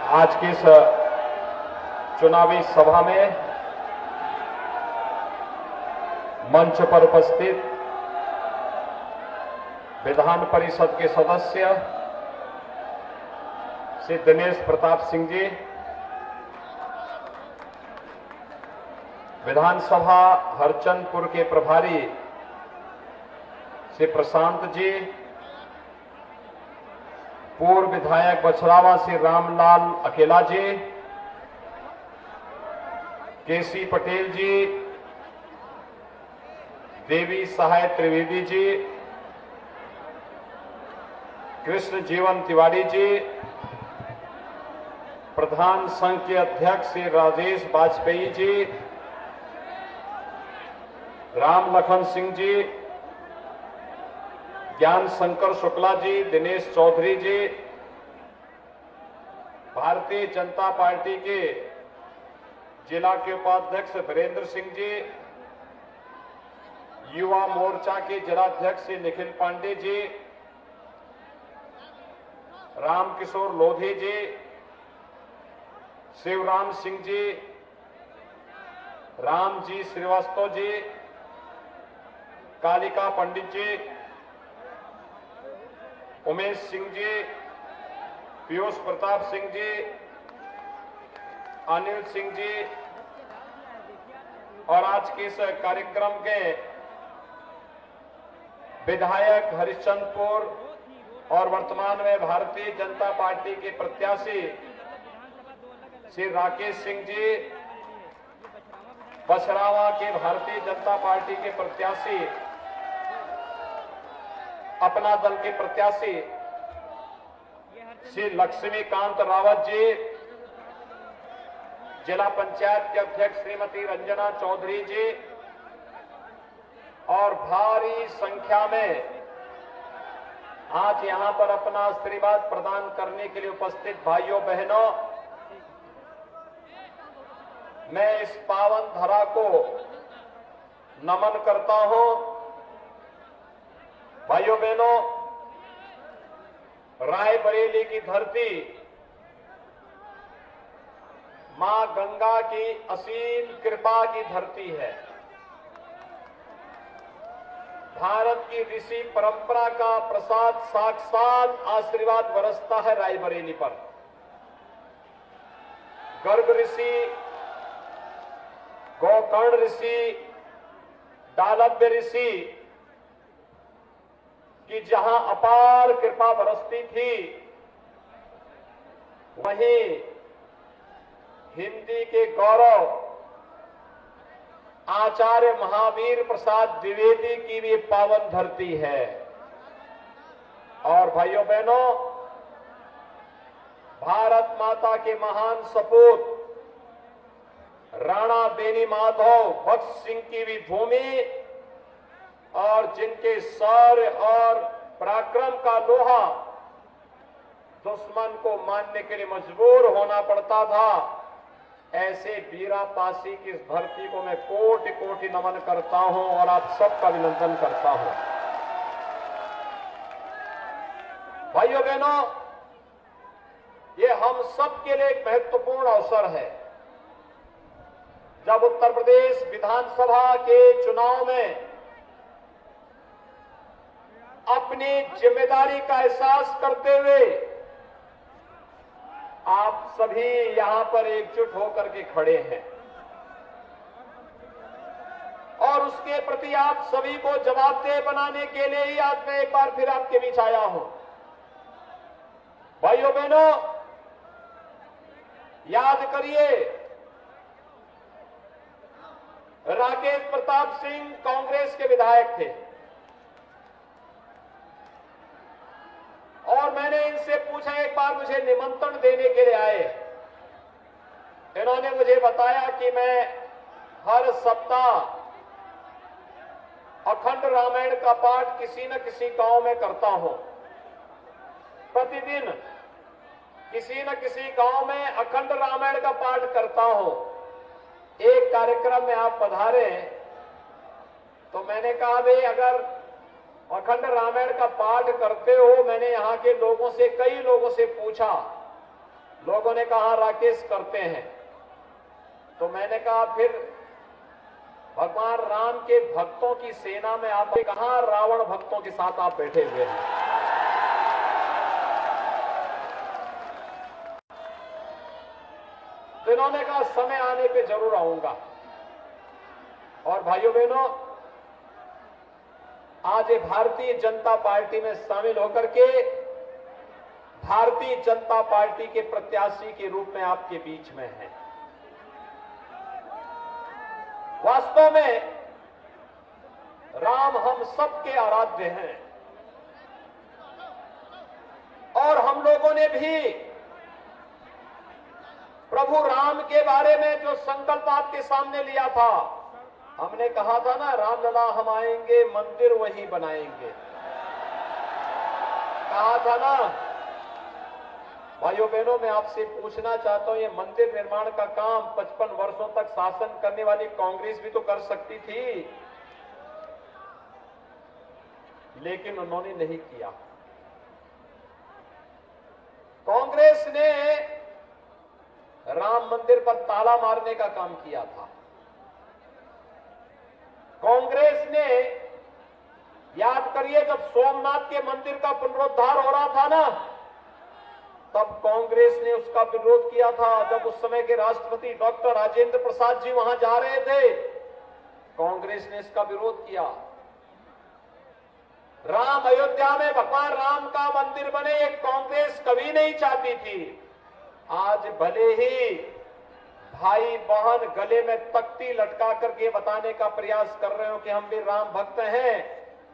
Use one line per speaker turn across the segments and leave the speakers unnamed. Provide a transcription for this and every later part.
आज की इस चुनावी सभा में मंच पर उपस्थित विधान परिषद के सदस्य श्री दिनेश प्रताप सिंह जी, विधानसभा हरचंदपुर के प्रभारी श्री प्रशांत जी, पूर्व विधायक बछरावा श्री रामलाल अकेला जी, केसी पटेल जी, देवी सहाय त्रिवेदी जी, कृष्ण जीवन तिवारी जी, प्रधान संघ के अध्यक्ष श्री राजेश वाजपेयी जी, राम लखन सिंह जी, ज्ञान शंकर शुक्ला जी, दिनेश चौधरी जी, भारतीय जनता पार्टी के जिला के उपाध्यक्ष वीरेंद्र सिंह जी, युवा मोर्चा के जिलाध्यक्ष श्री निखिल पांडे जी, रामकिशोर लोधी जी, शिवराम सिंह जी, राम जी श्रीवास्तव जी, कालिका पंडित जी, उमेश सिंह जी, पीयूष प्रताप सिंह जी, अनिल सिंह जी और आज के इस कार्यक्रम के विधायक हरिश्चंद्रपुर और वर्तमान में भारतीय जनता पार्टी के प्रत्याशी श्री राकेश सिंह जी, बछरावा के भारतीय जनता पार्टी के प्रत्याशी, अपना दल के प्रत्याशी श्री लक्ष्मीकांत रावत जी, जिला पंचायत के अध्यक्ष श्रीमती रंजना चौधरी जी और भारी संख्या में आज यहां पर अपना आशीर्वाद प्रदान करने के लिए उपस्थित भाइयों बहनों, मैं इस पावन धरा को नमन करता हूं। भाइयों बहनों, रायबरेली की धरती मां गंगा की असीम कृपा की धरती है। भारत की ऋषि परंपरा का प्रसाद साक्षात आशीर्वाद बरसता है रायबरेली पर। गर्ग ऋषि, गोकर्ण ऋषि, डालब्य ऋषि कि जहां अपार कृपा बरसती थी, वहीं हिंदी के गौरव आचार्य महावीर प्रसाद द्विवेदी की भी पावन धरती है। और भाइयों बहनों, भारत माता के महान सपूत राणा बेनी माधव भक्त सिंह की भी भूमि और जिनके शौर्य और पराक्रम का लोहा दुश्मन को मानने के लिए मजबूर होना पड़ता था, ऐसे वीरापासी की इस धरती को मैं कोटि कोटि नमन करता हूं और आप सबका अभिनंदन करता हूं। भाइयों बहनों, ये हम सबके लिए एक महत्वपूर्ण अवसर है जब उत्तर प्रदेश विधानसभा के चुनाव में अपनी जिम्मेदारी का एहसास करते हुए आप सभी यहां पर एकजुट होकर के खड़े हैं और उसके प्रति आप सभी को जवाबदेह बनाने के लिए ही आज मैं एक बार फिर आपके बीच आया हूं। भाइयों बहनों, याद करिए, राकेश प्रताप सिंह कांग्रेस के विधायक थे और मैंने इनसे पूछा, एक बार मुझे निमंत्रण देने के लिए आए। इन्होंने मुझे बताया कि मैं हर सप्ताह अखंड रामायण का पाठ किसी न किसी गांव में करता हूं। प्रतिदिन किसी न किसी गांव में अखंड रामायण का पाठ करता हूं। एक कार्यक्रम में आप पधारे तो मैंने कहा, भाई अगर अखंड रामायण का पाठ करते हो, मैंने यहां के लोगों से, कई लोगों से पूछा लोगों ने कहा राकेश करते हैं, तो मैंने कहा फिर भगवान राम के भक्तों की सेना में आप कहां रावण भक्तों के साथ आप बैठे हुए हैं। तो इन्होंने कहा समय आने पे जरूर आऊंगा। और भाइयों बहनों, आज ये भारतीय जनता पार्टी में शामिल होकर के भारतीय जनता पार्टी के प्रत्याशी के रूप में आपके बीच में है। वास्तव में राम हम सबके आराध्य हैं और हम लोगों ने भी प्रभु राम के बारे में जो संकल्प आपके सामने लिया था, हमने कहा था ना, रामलला हम आएंगे मंदिर वहीं बनाएंगे, कहा था ना। भाइयों बहनों, मैं आपसे पूछना चाहता हूं, ये मंदिर निर्माण का काम 55 वर्षों तक शासन करने वाली कांग्रेस भी तो कर सकती थी, लेकिन उन्होंने नहीं किया। कांग्रेस ने राम मंदिर पर ताला मारने का काम किया था। कांग्रेस ने, याद करिए, जब सोमनाथ के मंदिर का पुनरुद्धार हो रहा था ना, तब कांग्रेस ने उसका विरोध किया था। जब उस समय के राष्ट्रपति डॉक्टर राजेंद्र प्रसाद जी वहां जा रहे थे, कांग्रेस ने इसका विरोध किया। राम अयोध्या में भगवान राम का मंदिर बने, ये कांग्रेस कभी नहीं चाहती थी। आज भले ही भाई बहन गले में तख्ती लटका करके बताने का प्रयास कर रहे हो कि हम भी राम भक्त हैं,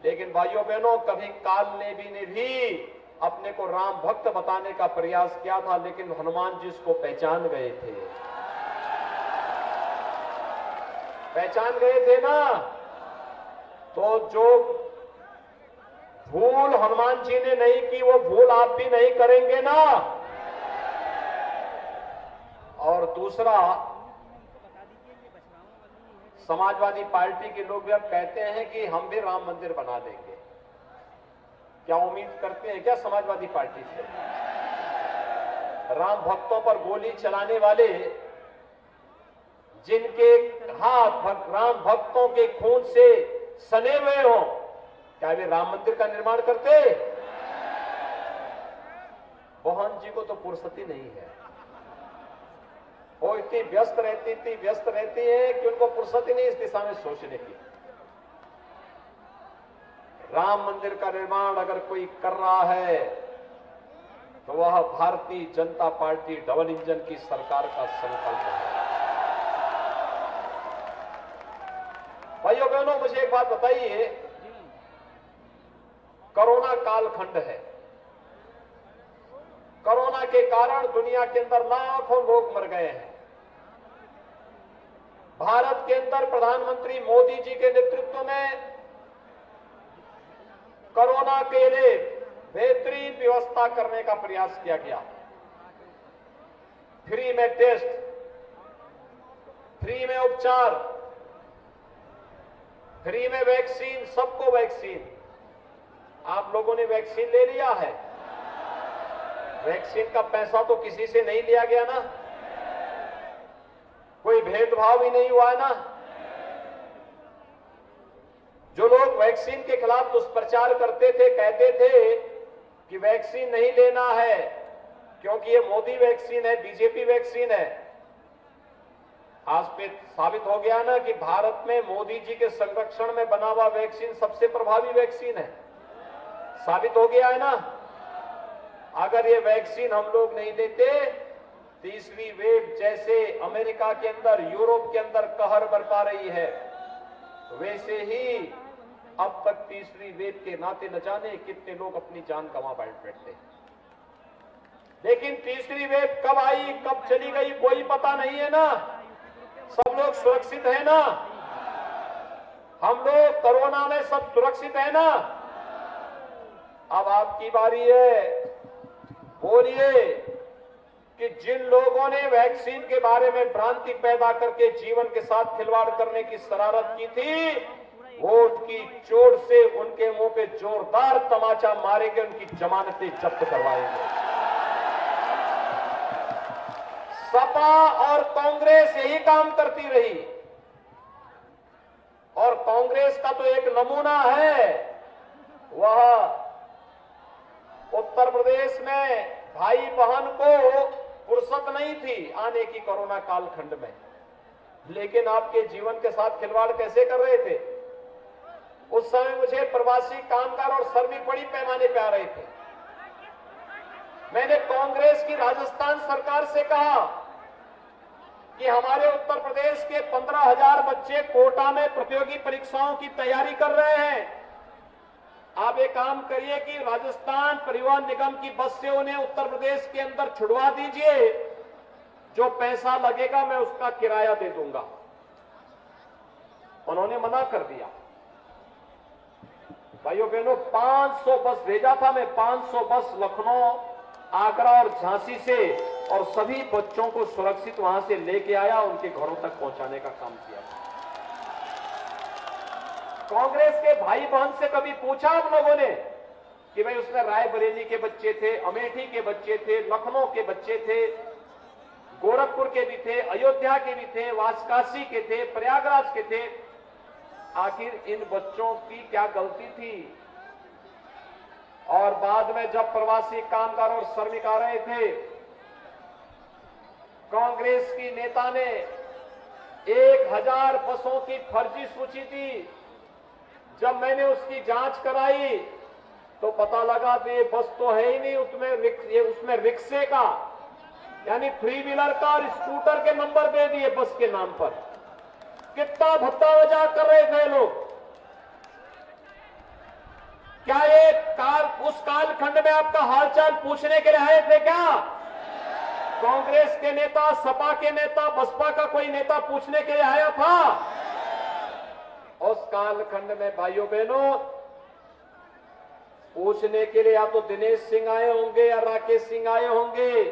लेकिन भाइयों बहनों, कभी काल नेमी ने भी अपने को राम भक्त बताने का प्रयास किया था, लेकिन हनुमान जी इसको पहचान गए थे। पहचान गए थे ना। तो जो भूल हनुमान जी ने नहीं की, वो भूल आप भी नहीं करेंगे ना। और दूसरा, समाजवादी पार्टी के लोग भी अब कहते हैं कि हम भी राम मंदिर बना देंगे। क्या उम्मीद करते हैं क्या समाजवादी पार्टी से? राम भक्तों पर गोली चलाने वाले, जिनके हाथ राम भक्तों के खून से सने हुए हों, क्या वे राम मंदिर का निर्माण करते? मोहन जी को तो फुर्सत ही नहीं है। वो इतनी व्यस्त रहती है कि उनको फुर्सत ही नहीं इस दिशा में सोचने की। राम मंदिर का निर्माण अगर कोई कर रहा है तो वह Bharatiya Janata party double engine की सरकार का संकल्प है। भाइयों बहनों, मुझे एक बात बताइए, कोरोना कालखंड है। कोरोना के कारण दुनिया के अंदर लाखों लोग मर गए हैं। भारत के अंदर प्रधानमंत्री मोदी जी के नेतृत्व में कोरोना के लिए बेहतरीन व्यवस्था करने का प्रयास किया गया। फ्री में टेस्ट, फ्री में उपचार, फ्री में वैक्सीन, सबको वैक्सीन। आप लोगों ने वैक्सीन ले लिया है? वैक्सीन का पैसा तो किसी से नहीं लिया गया ना, कोई भेदभाव ही नहीं हुआ है ना। जो लोग वैक्सीन के खिलाफ दुष्प्रचार करते थे, कहते थे कि वैक्सीन नहीं लेना है क्योंकि ये मोदी वैक्सीन है, बीजेपी वैक्सीन है। आज पे साबित हो गया ना कि भारत में मोदी जी के संरक्षण में बना हुआ वैक्सीन सबसे प्रभावी वैक्सीन है। साबित हो गया है ना। अगर ये वैक्सीन हम लोग नहीं लेते, तीसरी वेव जैसे अमेरिका के अंदर, यूरोप के अंदर कहर बरपा रही है, वैसे ही अब तक तीसरी वेव के नाते न जाने कितने लोग अपनी जान गंवा बैठते हैं। लेकिन तीसरी वेव कब आई, कब चली गई, कोई पता नहीं है ना। सब लोग सुरक्षित है ना। हम लोग कोरोना में सब सुरक्षित है ना। अब आपकी बारी है, बोलिए कि जिन लोगों ने वैक्सीन के बारे में भ्रांति पैदा करके जीवन के साथ खिलवाड़ करने की शरारत की थी, वोट की चोट से उनके मुंह पे जोरदार तमाचा मारेंगे, उनकी जमानतें जब्त करवाएंगे। सपा और कांग्रेस यही काम करती रही। और कांग्रेस का तो एक नमूना है, वह उत्तर प्रदेश में भाई बहन को फुर्सत नहीं थी आने की कोरोना कालखंड में, लेकिन आपके जीवन के साथ खिलवाड़ कैसे कर रहे थे। उस समय मुझे प्रवासी कामगार और श्रमिक बड़ी पैमाने पे आ रहे थे। मैंने कांग्रेस की राजस्थान सरकार से कहा कि हमारे उत्तर प्रदेश के 15,000 बच्चे कोटा में प्रतियोगी परीक्षाओं की तैयारी कर रहे हैं। आप एक काम करिए कि राजस्थान परिवहन निगम की बस से उन्हें उत्तर प्रदेश के अंदर छुड़वा दीजिए, जो पैसा लगेगा मैं उसका किराया दे दूंगा। उन्होंने मना कर दिया। भाइयों बहनों, 500 बस भेजा था मैं, 500 बस लखनऊ, आगरा और झांसी से, और सभी बच्चों को सुरक्षित वहां से लेके आया, उनके घरों तक पहुंचाने का काम किया। कांग्रेस के भाई बहन से कभी पूछा आप लोगों ने कि भाई उसमें रायबरेली के बच्चे थे, अमेठी के बच्चे थे, लखनऊ के बच्चे थे, गोरखपुर के भी थे, अयोध्या के भी थे, वाराणसी के थे, प्रयागराज के थे, आखिर इन बच्चों की क्या गलती थी। और बाद में जब प्रवासी कामगार और श्रमिक आ रहे थे, कांग्रेस की नेता ने 1000 बसों की फर्जी सूची दी। जब मैंने उसकी जांच कराई तो पता लगा कि ये बस तो है ही नहीं, उसमें रिक्शे का यानी 3 व्हीलर का और स्कूटर के नंबर दे दिए बस के नाम पर। कितना भत्ता मजाक कर रहे थे लोग। क्या ये उस कालखंड में आपका हालचाल पूछने के लिए आए थे क्या? कांग्रेस के नेता, सपा के नेता, बसपा का कोई नेता पूछने के लिए आया था? उस कालखंड में भाइयों बहनों पूछने के लिए या तो दिनेश सिंह आए होंगे या राकेश सिंह आए होंगे,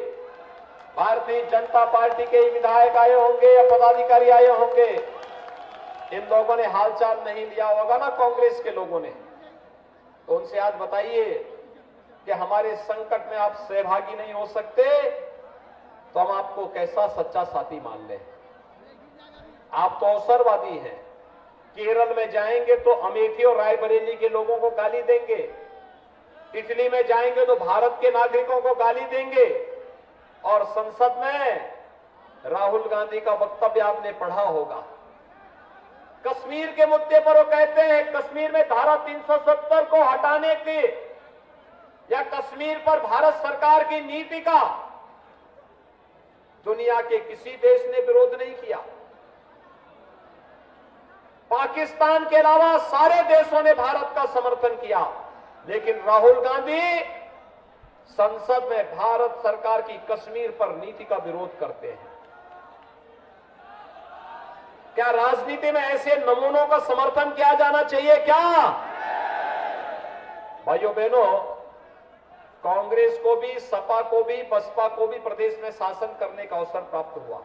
भारतीय जनता पार्टी के विधायक आए होंगे या पदाधिकारी आए होंगे। इन लोगों ने हालचाल नहीं लिया होगा ना कांग्रेस के लोगों ने। तो उनसे आज बताइए कि हमारे संकट में आप सहभागी नहीं हो सकते तो हम आपको कैसा सच्चा साथी मान लें। आप तो अवसरवादी हैं। केरल में जाएंगे तो अमेठी और रायबरेली के लोगों को गाली देंगे, इटली में जाएंगे तो भारत के नागरिकों को गाली देंगे, और संसद में राहुल गांधी का वक्तव्य आपने पढ़ा होगा। कश्मीर के मुद्दे पर वो कहते हैं कश्मीर में धारा 370 को हटाने के या कश्मीर पर भारत सरकार की नीति का दुनिया के किसी देश ने विरोध नहीं किया। पाकिस्तान के अलावा सारे देशों ने भारत का समर्थन किया, लेकिन राहुल गांधी संसद में भारत सरकार की कश्मीर पर नीति का विरोध करते हैं। क्या राजनीति में ऐसे नमूनों का समर्थन किया जाना चाहिए क्या? भाइयों बहनों, कांग्रेस को भी, सपा को भी, बसपा को भी प्रदेश में शासन करने का अवसर प्राप्त हुआ,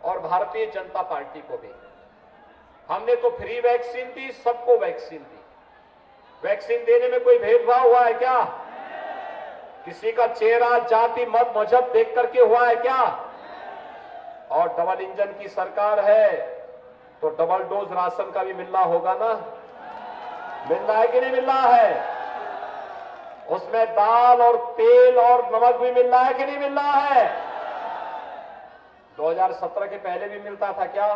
और भारतीय जनता पार्टी को भी। हमने तो फ्री वैक्सीन दी, सबको वैक्सीन दी। वैक्सीन देने में कोई भेदभाव हुआ है क्या? किसी का चेहरा, जाति, मत, मजहब देख करके हुआ है क्या? और डबल इंजन की सरकार है तो डबल डोज राशन का भी मिल रहा होगा ना? मिल रहा है कि नहीं मिल रहा है? उसमें दाल और तेल और नमक भी मिल रहा है कि नहीं मिल रहा है? 2017 के पहले भी मिलता था क्या?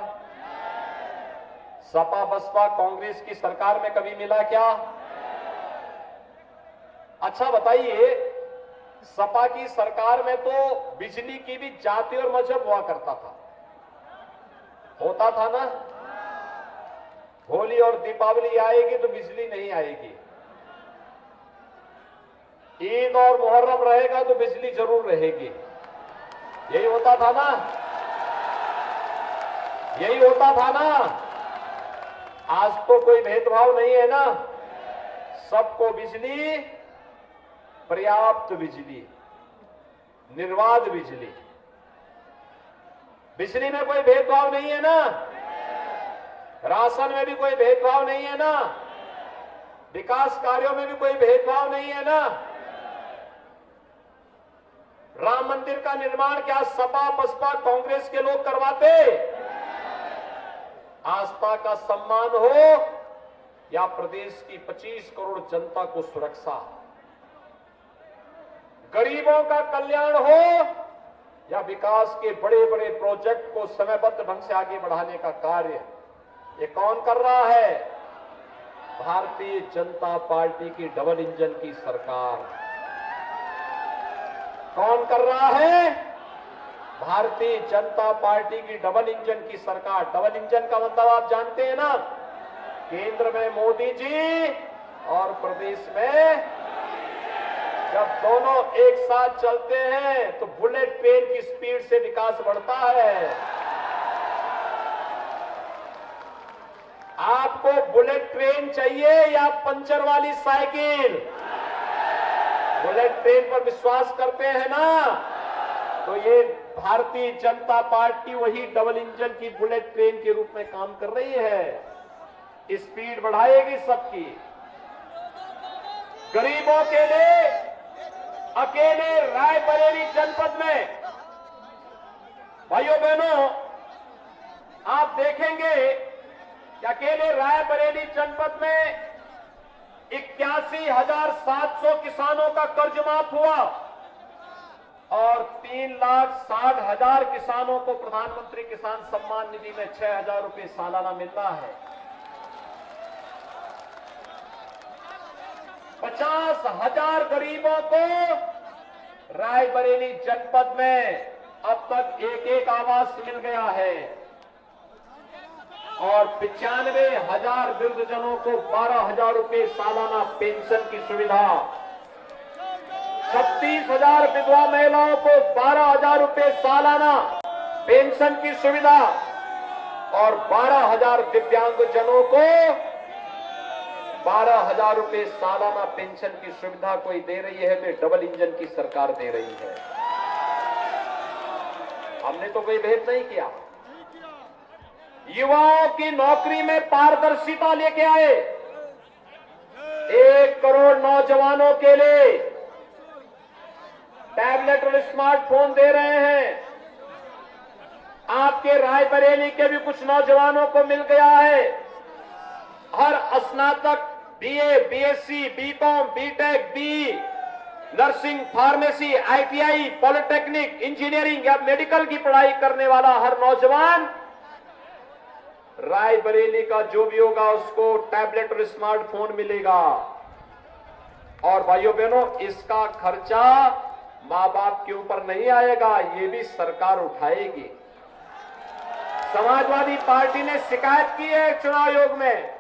सपा बसपा कांग्रेस की सरकार में कभी मिला क्या? अच्छा बताइए, सपा की सरकार में तो बिजली की भी जाति और मजहब हुआ करता था, होता था ना? होली और दीपावली आएगी तो बिजली नहीं आएगी, ईद और मुहर्रम रहेगा तो बिजली जरूर रहेगी। यही होता था ना? यही होता था ना? आज तो कोई भेदभाव नहीं है ना? सबको बिजली, पर्याप्त बिजली, निर्बाध बिजली। बिजली में कोई भेदभाव नहीं है ना? राशन में भी कोई भेदभाव नहीं है ना? विकास कार्यों में भी कोई भेदभाव नहीं है ना? राम मंदिर का निर्माण क्या सपा बसपा कांग्रेस के लोग करवाते? आस्था का सम्मान हो या प्रदेश की 25 करोड़ जनता को सुरक्षा, गरीबों का कल्याण हो या विकास के बड़े बड़े प्रोजेक्ट को समयबद्ध ढंग से आगे बढ़ाने का कार्य, ये कौन कर रहा है? भारतीय जनता पार्टी की डबल इंजन की सरकार। कौन कर रहा है? भारतीय जनता पार्टी की डबल इंजन की सरकार। डबल इंजन का मतलब आप जानते हैं ना, केंद्र में मोदी जी और प्रदेश में, जब दोनों एक साथ चलते हैं तो बुलेट ट्रेन की स्पीड से विकास बढ़ता है। आपको बुलेट ट्रेन चाहिए या पंचर वाली साइकिल? बुलेट ट्रेन पर विश्वास करते हैं ना, तो ये भारतीय जनता पार्टी वही डबल इंजन की बुलेट ट्रेन के रूप में काम कर रही है। स्पीड बढ़ाएगी सबकी। गरीबों के लिए अकेले रायबरेली जनपद में, भाइयों बहनों, आप देखेंगे कि अकेले रायबरेली जनपद में 81,700 किसानों का कर्ज माफ हुआ और 3,60,000 किसानों को प्रधानमंत्री किसान सम्मान निधि में 6,000 रुपए सालाना मिलता है। 50,000 गरीबों को रायबरेली जनपद में अब तक एक आवास मिल गया है और 95,000 वृद्धजनों को 12,000 रुपए सालाना पेंशन की सुविधा, 36,000 विधवा महिलाओं को 12,000 रुपए सालाना पेंशन की सुविधा और 12,000 दिव्यांगजनों को 12,000 रुपए सालाना पेंशन की सुविधा कोई दे रही है तो डबल इंजन की सरकार दे रही है। हमने तो कोई भेद नहीं किया। युवाओं की नौकरी में पारदर्शिता लेके आए। 1 करोड़ नौजवानों के लिए टैबलेट और स्मार्टफोन दे रहे हैं। आपके रायबरेली के भी कुछ नौजवानों को मिल गया है। हर स्नातक BA, BSc, BCom, BTech, B nursing, pharmacy, ITI, polytechnic, engineering या मेडिकल की पढ़ाई करने वाला हर नौजवान रायबरेली का जो भी होगा उसको टैबलेट और स्मार्टफोन मिलेगा। और भाइयों बहनों, इसका खर्चा मां बाप के ऊपर नहीं आएगा, ये भी सरकार उठाएगी। समाजवादी पार्टी ने शिकायत की है चुनाव आयोग में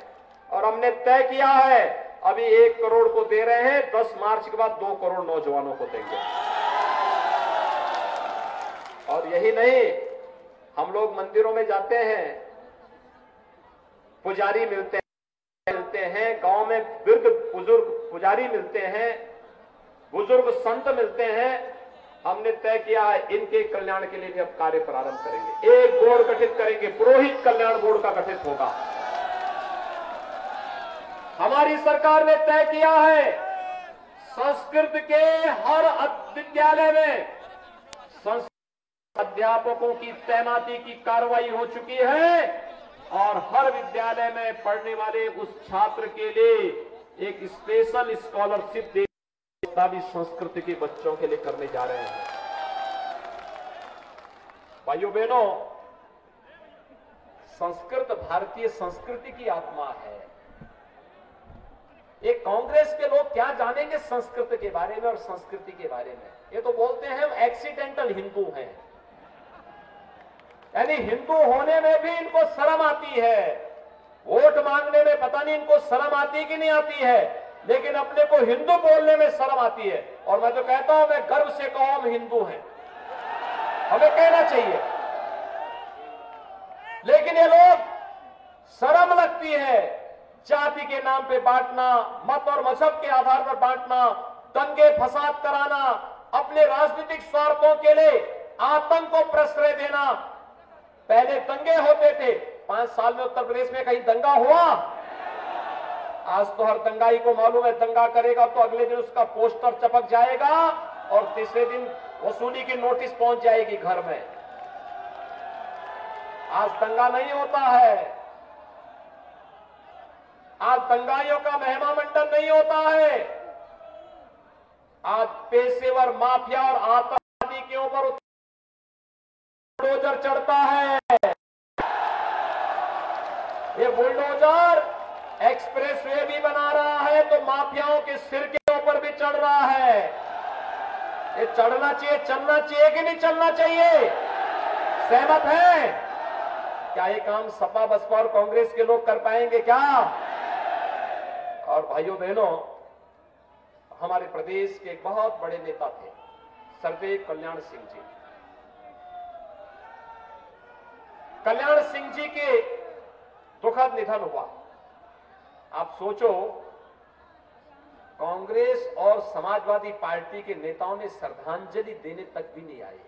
और हमने तय किया है, अभी 1 करोड़ को दे रहे हैं, 10 मार्च के बाद 2 करोड़ नौजवानों को देंगे। और यही नहीं, हम लोग मंदिरों में जाते हैं, पुजारी मिलते हैं, गांव में वृद्ध बुजुर्ग पुजारी मिलते हैं, बुजुर्ग संत मिलते हैं। हमने तय किया है इनके कल्याण के लिए भी अब कार्य प्रारंभ करेंगे। एक बोर्ड गठित करेंगे, पुरोहित कल्याण बोर्ड का गठित होगा। हमारी सरकार ने तय किया है संस्कृत के हर विद्यालय में संस्कृत अध्यापकों की तैनाती की कार्रवाई हो चुकी है और हर विद्यालय में पढ़ने वाले उस छात्र के लिए एक स्पेशल स्कॉलरशिप देना भी संस्कृत के बच्चों के लिए करने जा रहे हैं। भाइयों बहनों, संस्कृत भारतीय संस्कृति की आत्मा है। ये कांग्रेस के लोग क्या जानेंगे संस्कृत के बारे में और संस्कृति के बारे में। ये तो बोलते हैं हम एक्सीडेंटल हिंदू हैं, यानी हिंदू होने में भी इनको शर्म आती है। वोट मांगने में पता नहीं इनको शर्म आती कि नहीं आती है, लेकिन अपने को हिंदू बोलने में शर्म आती है। और मैं तो कहता हूं, मैं गर्व से कहूं हम हिंदू हैं, हमें कहना चाहिए। लेकिन ये लोग शर्म लगती है जाति के नाम पे बांटना, मत और मजहब के आधार पर बांटना, दंगे फसाद कराना, अपने राजनीतिक स्वार्थों के लिए आतंक को प्रश्रय देना। पहले दंगे होते थे, 5 साल में उत्तर प्रदेश में कहीं दंगा हुआ? आज तो हर दंगाई को मालूम है, दंगा करेगा तो अगले दिन उसका पोस्टर चपक जाएगा और तीसरे दिन वसूली की नोटिस पहुंच जाएगी घर में। आज दंगा नहीं होता है, आज दंगाइयों का महिमा मंडन नहीं होता है। आज पेशेवर माफिया और आतंकवादी के ऊपर बुलडोजर चढ़ता है। ये बुलडोजर एक्सप्रेसवे भी बना रहा है तो माफियाओं के सिर के ऊपर भी चढ़ रहा है। ये चढ़ना चाहिए, चलना चाहिए कि नहीं चलना चाहिए? सहमत है? क्या ये काम सपा बसपा और कांग्रेस के लोग कर पाएंगे क्या? और भाइयों बहनों, हमारे प्रदेश के एक बहुत बड़े नेता थे सर्वदेव कल्याण सिंह जी। कल्याण सिंह जी के दुखद निधन हुआ। आप सोचो, कांग्रेस और समाजवादी पार्टी के नेताओं ने श्रद्धांजलि देने तक भी नहीं आए।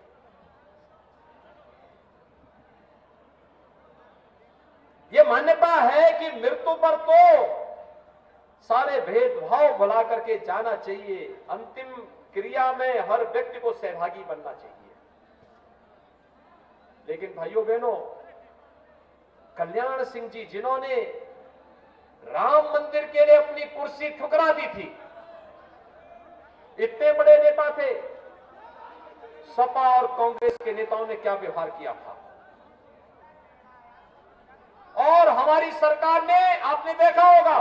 ये मान्यता है कि मृत्यु पर तो सारे भेदभाव भुला करके जाना चाहिए, अंतिम क्रिया में हर व्यक्ति को सहभागी बनना चाहिए। लेकिन भाइयों बहनों, कल्याण सिंह जी जिन्होंने राम मंदिर के लिए अपनी कुर्सी ठुकरा दी थी, इतने बड़े नेता थे, सपा और कांग्रेस के नेताओं ने क्या व्यवहार किया था। और हमारी सरकार ने, आपने देखा होगा,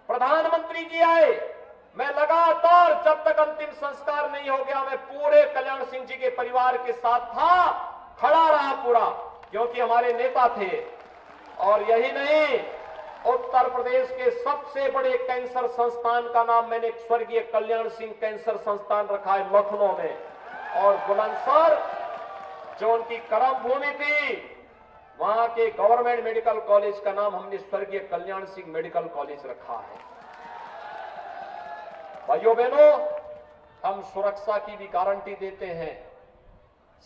प्रधानमंत्री जी आए, मैं लगातार जब तक अंतिम संस्कार नहीं हो गया मैं पूरे कल्याण सिंह जी के परिवार के साथ था, खड़ा रहा पूरा, क्योंकि हमारे नेता थे। और यही नहीं, उत्तर प्रदेश के सबसे बड़े कैंसर संस्थान का नाम मैंने स्वर्गीय कल्याण सिंह कैंसर संस्थान रखा है लखनऊ में, और बुलंदशहर जो उनकी कर्म भूमि थी, वहां के गवर्नमेंट मेडिकल कॉलेज का नाम हमने स्वर्गीय कल्याण सिंह मेडिकल कॉलेज रखा है। भाइयों बहनों, हम सुरक्षा की भी गारंटी देते हैं,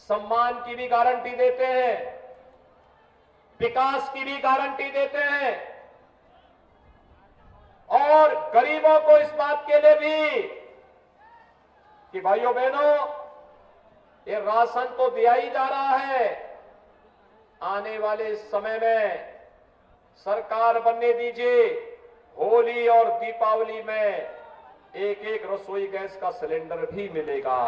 सम्मान की भी गारंटी देते हैं, विकास की भी गारंटी देते हैं, और गरीबों को इस बात के लिए भी कि भाइयों बहनों, ये राशन तो दिया ही जा रहा है, आने वाले समय में सरकार बनने दीजिए, होली और दीपावली में एक एक रसोई गैस का सिलेंडर भी मिलेगा।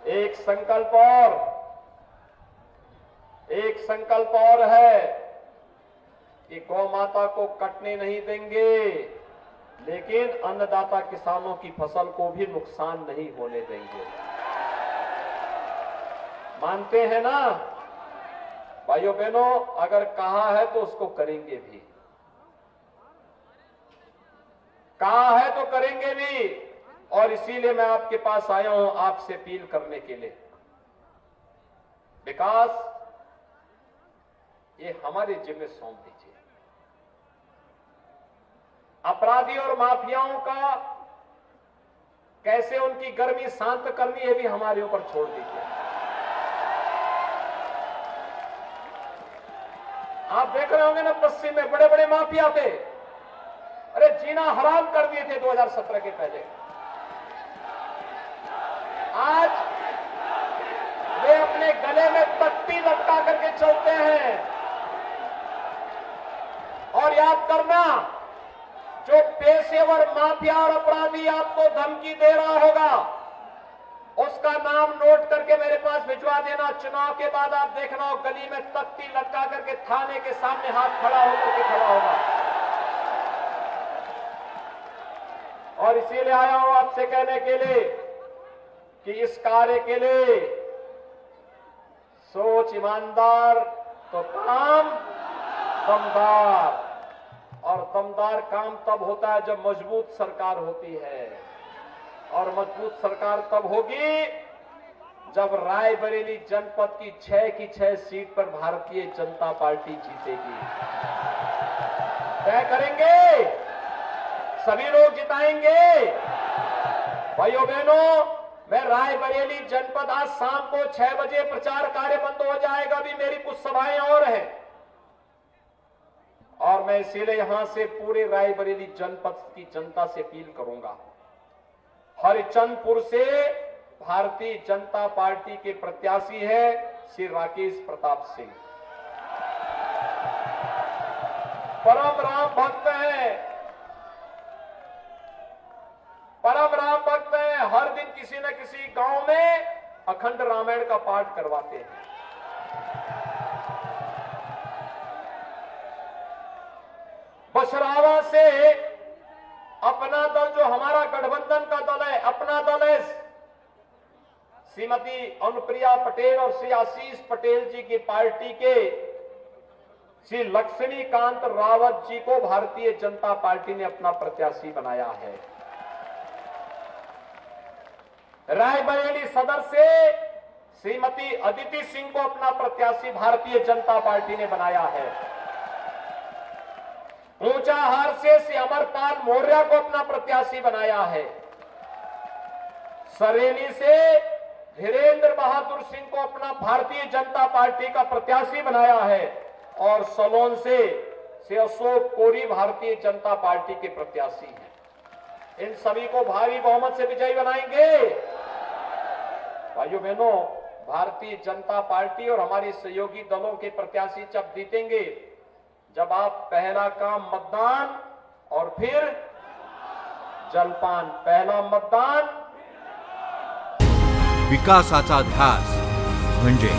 एक संकल्प और है कि गौ माता को कटने नहीं देंगे, लेकिन अन्नदाता किसानों की फसल को भी नुकसान नहीं होने देंगे। मानते हैं ना भाइयों बहनों? अगर कहा है तो उसको करेंगे भी, कहा है तो करेंगे भी। और इसीलिए मैं आपके पास आया हूं आपसे अपील करने के लिए। विकास ये हमारे जिम्मे सौंप दीजिए। अपराधी और माफियाओं का कैसे उनकी गर्मी शांत करनी है भी हमारे ऊपर छोड़ दीजिए। आप देख रहे होंगे ना, पश्चिम में बड़े बड़े माफिया थे, अरे जीना हराम कर दिए थे 2017 के पहले। आज वे अपने गले में तख्ती लटका करके चलते हैं। और याद करना, जो पेशेवर माफिया और अपराधी आपको धमकी दे रहा होगा, उसका नाम नोट करके मेरे पास भिजवा देना। चुनाव के बाद आप देखना, गली में तख्ती लटका करके थाने के सामने हाथ खड़ा होकर के खड़ा होगा। और इसीलिए आया हूं आपसे कहने के लिए कि इस कार्य के लिए सोच ईमानदार तो काम दमदार, और दमदार काम तब होता है जब मजबूत सरकार होती है, और मजबूत सरकार तब होगी जब रायबरेली जनपद की 6 सीट पर भारतीय जनता पार्टी जीतेगी। तय करेंगे, सभी लोग जिताएंगे। भाइयों बहनों, मैं रायबरेली जनपद आज शाम को 6 बजे प्रचार कार्य बंद हो जाएगा, अभी मेरी कुछ सभाएं और हैं, और मैं इसीलिए यहां से पूरे रायबरेली जनपद की जनता से अपील करूंगा हरिचंदपुर से भारतीय जनता पार्टी के प्रत्याशी है श्री राकेश प्रताप सिंह। परम राम भक्त हैं, परम राम भक्त हैं। हर दिन किसी न किसी गांव में अखंड रामायण का पाठ करवाते हैं। बसरावा से अपना दल, जो हमारा गठबंधन का दल है, अपना दल है, श्रीमती अनुप्रिया पटेल और श्री आशीष पटेल जी की पार्टी के श्री लक्ष्मीकांत रावत जी को भारतीय जनता पार्टी ने अपना प्रत्याशी बनाया है। रायबरेली सदर से श्रीमती अदिति सिंह को अपना प्रत्याशी भारतीय जनता पार्टी ने बनाया है। ऊंचाहार से श्री अमरपाल मौर्य को अपना प्रत्याशी बनाया है। सरेली से धीरेन्द्र बहादुर सिंह को अपना भारतीय जनता पार्टी का प्रत्याशी बनाया है और सलोन से श्री अशोक कोरी भारतीय जनता पार्टी के प्रत्याशी हैं। इन सभी को भारी बहुमत से विजयी बनाएंगे। भाइयों बहनों, भारतीय जनता पार्टी और हमारे सहयोगी दलों के प्रत्याशी जब जीतेंगे, जब आप पहला काम मतदान और फिर जलपान, पहला मतदान,
विकासाचा ध्यास म्हणजे